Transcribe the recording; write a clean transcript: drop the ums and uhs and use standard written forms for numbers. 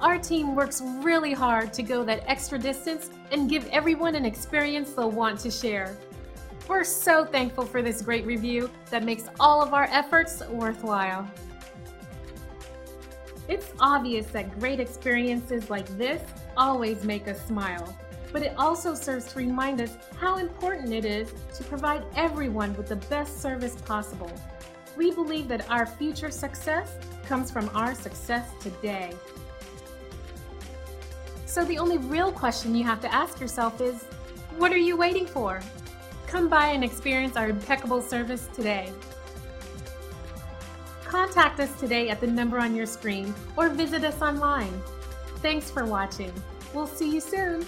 Our team works really hard to go that extra distance and give everyone an experience they'll want to share. We're so thankful for this great review that makes all of our efforts worthwhile. It's obvious that great experiences like this always make us smile, but it also serves to remind us how important it is to provide everyone with the best service possible. We believe that our future success comes from our success today. So the only real question you have to ask yourself is, what are you waiting for? Come by and experience our impeccable service today. Contact us today at the number on your screen or visit us online. Thanks for watching. We'll see you soon.